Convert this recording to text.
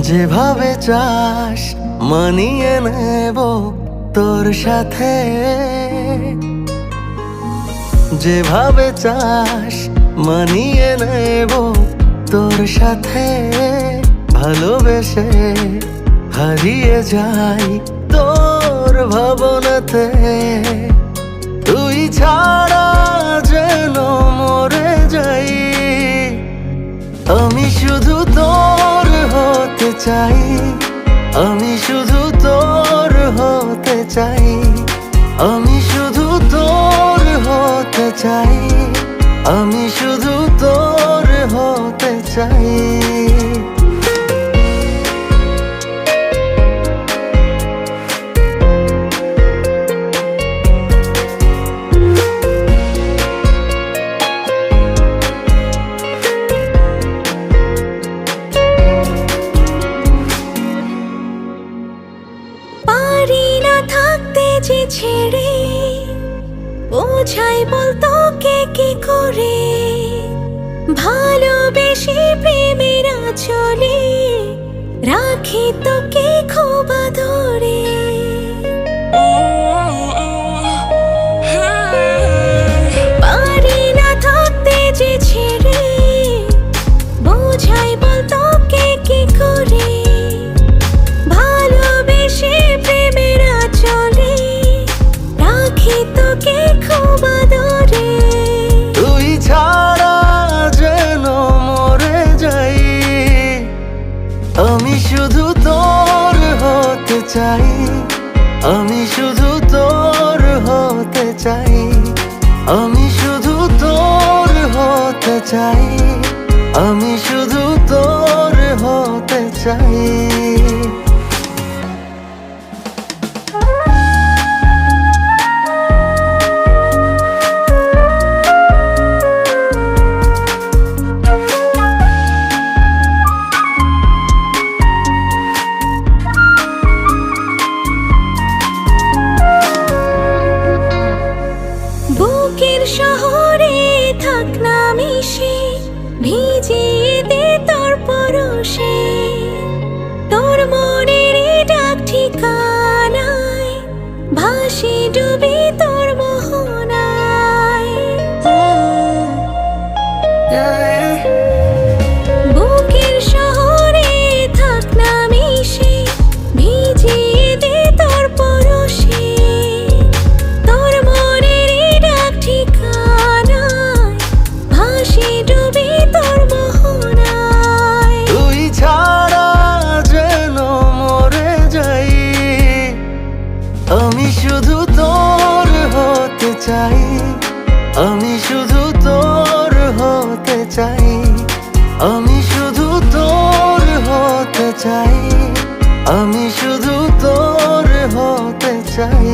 যেভাবে চাস মানিয়ে নেব তোর সাথে, যেভাবে চাস মানিয়ে নেব তোর সাথে। ভালোবেসে হারিয়ে যাই তোর ভাবনাতে, তুই ছাড়া যেন মরে যাই। আমি শুধু তোর হতে চাই, আমি শুধু তোর হতে চাই, আমি শুধু তোর হতে চাই, আমি শুধু তোর হতে চাই। পারি না থাকতে যে ছেড়ে, বোঝাই বল তোকে কি করে। ভালোবেসে প্রেমের আঁচলে রাখি তোকে খুব আদরে। পারি না থাকতে যে ছেড়ে, বোঝাই বল তোকে কি করে। ভালোবেসে প্রেমের আঁচলে রাখি তোকে খুব আদরে। তুই ছাড়া যেন মরে যাই, আমি শুধু তোর হতে চাই, আমি শুধু তোর হতে চাই, আমি শুধু তোর হতে চাই, আমি শুধু তোর হতে চাই। বুকের শহরে থাক না মিশে, ভিজিয়ে দে তোর পরশে। তোর মনের ডাক ঠিকানায় ভাসি ডুবে তোর মোহনায়। বুকের শহরে থাক না মিশে, ভিজিয়ে দে তোর পরশে। তোর মনের ডাক ঠিকানায় ভাসি ডুবে তোর মোহনায়। তুই ছাড়া যেন মরে যাই, আমি শুধু তোর হতে চাই, আমি শুধু তোর হতে চাই, আমি শুধু তোর হতে চাই, আমি শুধু তোর হতে চাই।